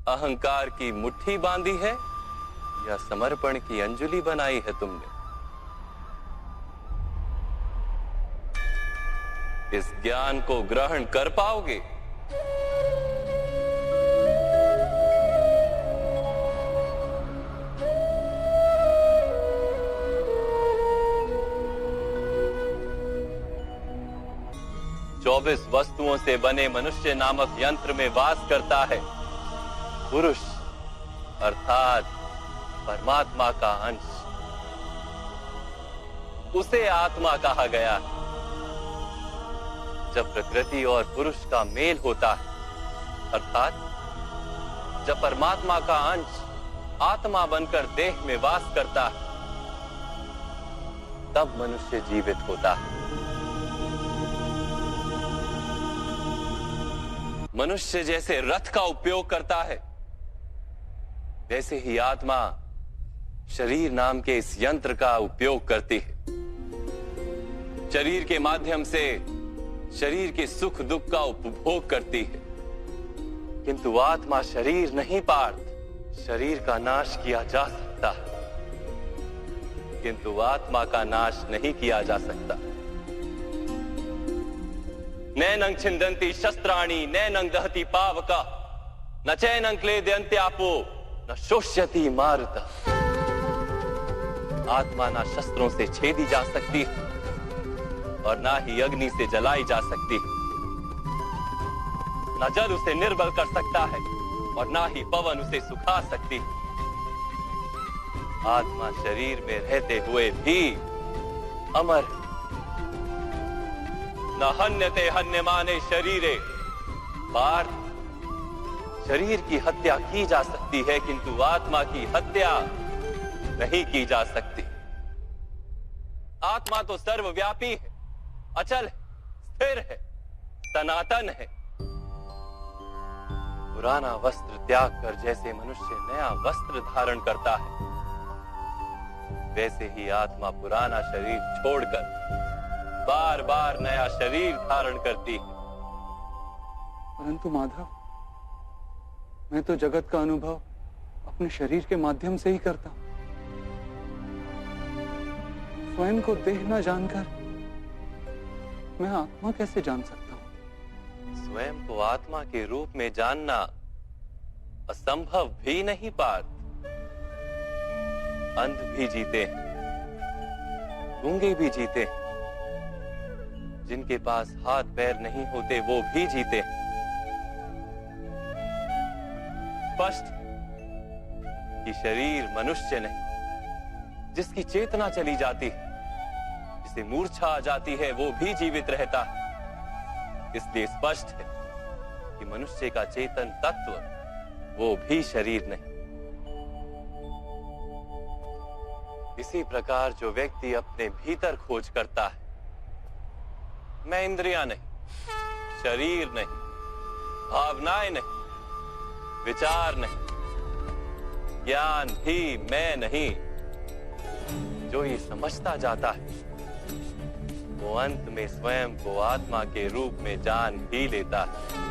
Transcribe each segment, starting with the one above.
अहंकार की मुट्ठी बांधी है या समर्पण की अंजलि बनाई है तुमने? इस ज्ञान को ग्रहण कर पाओगे? चौबीस वस्तुओं से बने मनुष्य नामक यंत्र में वास करता है पुरुष, अर्थात परमात्मा का अंश। उसे आत्मा कहा गया है। जब प्रकृति और पुरुष का मेल होता है, अर्थात जब परमात्मा का अंश आत्मा बनकर देह में वास करता है, तब मनुष्य जीवित होता है। मनुष्य जैसे रथ का उपयोग करता है, वैसे ही आत्मा शरीर नाम के इस यंत्र का उपयोग करती है। शरीर के माध्यम से शरीर के सुख दुख का उपभोग करती है, किंतु आत्मा शरीर नहीं पार्थ। शरीर का नाश किया जा सकता है, किंतु आत्मा का नाश नहीं किया जा सकता। नैनं छिन्दन्ति शस्त्राणि नैनं दहति पावका न चैनं क्लेदयन्त्यापो न शोष्यति मारुता। आत्मा ना शस्त्रों से छेदी जा सकती है और ना ही अग्नि से जलाई जा सकती है। ना जल उसे निर्बल कर सकता है और ना ही पवन उसे सुखा सकती है। आत्मा शरीर में रहते हुए भी अमर है। न हन्यते हन्यमाने शरीरे। पार्थ, शरीर की हत्या की जा सकती है, किंतु आत्मा की हत्या नहीं की जा सकती। आत्मा तो सर्वव्यापी है, अचल है, स्थिर है, सनातन है। पुराना वस्त्र त्याग कर जैसे मनुष्य नया वस्त्र धारण करता है, वैसे ही आत्मा पुराना शरीर छोड़कर बार बार नया शरीर धारण करती है। परंतु माधव, मैं तो जगत का अनुभव अपने शरीर के माध्यम से ही करता हूं। स्वयं को देह न जानकर मैं आत्मा कैसे जान सकता हूं? स्वयं को आत्मा के रूप में जानना असंभव भी नहीं पार्थ। अंध भी जीते हैं, गूंगे भी जीते हैं, जिनके पास हाथ पैर नहीं होते वो भी जीते हैं। स्पष्ट कि शरीर मनुष्य नहीं, जिसकी चेतना चली जाती है, जिसे मूर्छा आ जाती है, वो भी जीवित रहता है। इसलिए स्पष्ट है कि मनुष्य का चेतन तत्व वो भी शरीर नहीं। इसी प्रकार जो व्यक्ति अपने भीतर खोज करता है, मैं इंद्रियां नहीं, शरीर नहीं, भावनाएं नहीं, विचार नहीं, ज्ञान भी मैं नहीं, जो ये समझता जाता है, वो अंत में स्वयं को आत्मा के रूप में जान ही लेता है।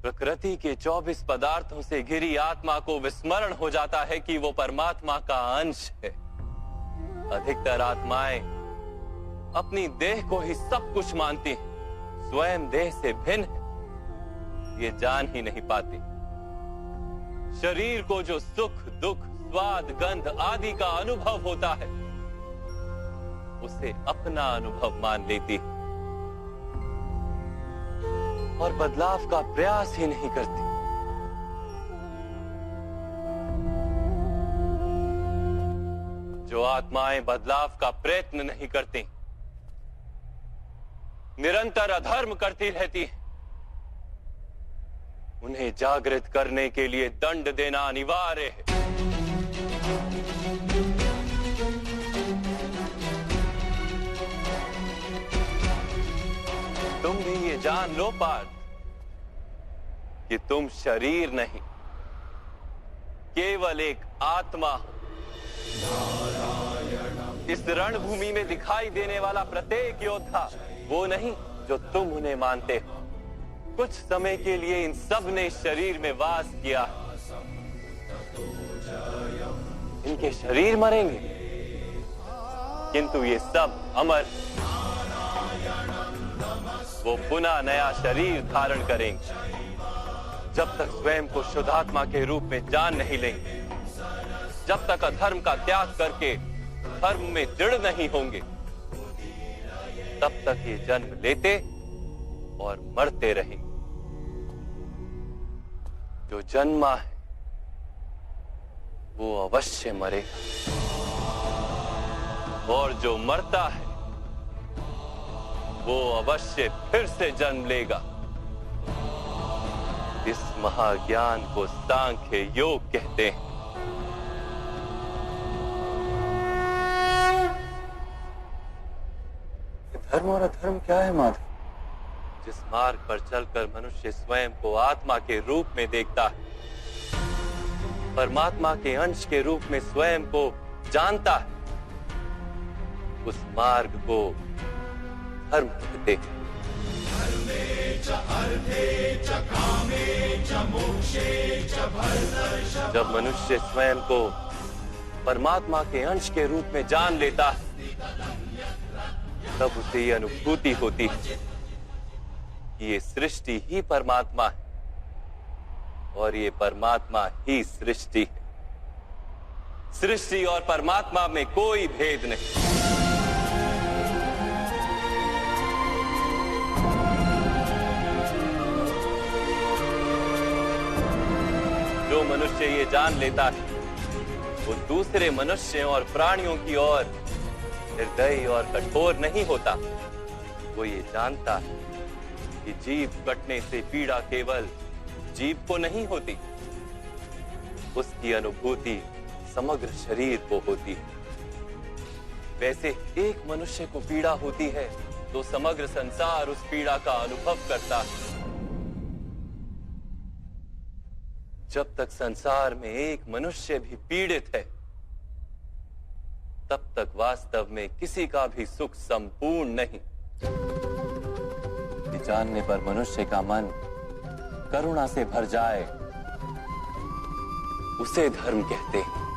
प्रकृति के 24 पदार्थों से घिरी आत्मा को विस्मरण हो जाता है कि वो परमात्मा का अंश है। अधिकतर आत्माएं अपनी देह को ही सब कुछ मानती हैं, स्वयं देह से भिन्न है, ये जान ही नहीं पाती। शरीर को जो सुख दुख स्वाद गंध आदि का अनुभव होता है, उसे अपना अनुभव मान लेती है और बदलाव का प्रयास ही नहीं करती। जो आत्माएं बदलाव का प्रयत्न नहीं करती, निरंतर अधर्म करती रहती हैं, उन्हें जागृत करने के लिए दंड देना अनिवार्य है। तुम भी ये जान लो पार्थ कि तुम शरीर नहीं, केवल एक आत्मा हो। इस रणभूमि में दिखाई देने वाला प्रत्येक योद्धा वो नहीं जो तुम उन्हें मानते हो, कुछ समय के लिए इन सब ने शरीर में वास किया। इनके शरीर मरेंगे, किंतु ये सब अमर, वो पुनः नया शरीर धारण करेंगे। जब तक स्वयं को शुद्धात्मा के रूप में जान नहीं लेंगे, जब तक अधर्म का त्याग करके धर्म में दृढ़ नहीं होंगे, तब तक ये जन्म लेते और मरते रहेंगे। जो जन्मा है वो अवश्य मरेगा, और जो मरता है वो अवश्य फिर से जन्म लेगा। इस महाज्ञान को सांख्य योग कहते हैं। धर्म और अधर्म क्या है माधव? जिस मार्ग पर चलकर मनुष्य स्वयं को आत्मा के रूप में देखता है, परमात्मा के अंश के रूप में स्वयं को जानता है, उस मार्ग को धर्म कहते हैं। जब मनुष्य स्वयं को परमात्मा के अंश के रूप में जान लेता है, तब उसे ये अनुभूति होती है कि ये सृष्टि ही परमात्मा है और ये परमात्मा ही सृष्टि है। सृष्टि और परमात्मा में कोई भेद नहीं। जो मनुष्य ये जान लेता है, वो दूसरे मनुष्यों और प्राणियों की ओर निर्दयी और कठोर नहीं होता। वो ये जानता है कि जीव कटने से पीड़ा केवल जीव को नहीं होती, उसकी अनुभूति समग्र शरीर को होती है। वैसे एक मनुष्य को पीड़ा होती है तो समग्र संसार उस पीड़ा का अनुभव करता है। जब तक संसार में एक मनुष्य भी पीड़ित है, तब तक वास्तव में किसी का भी सुख संपूर्ण नहीं। ये जानने पर मनुष्य का मन करुणा से भर जाए, उसे धर्म कहते हैं।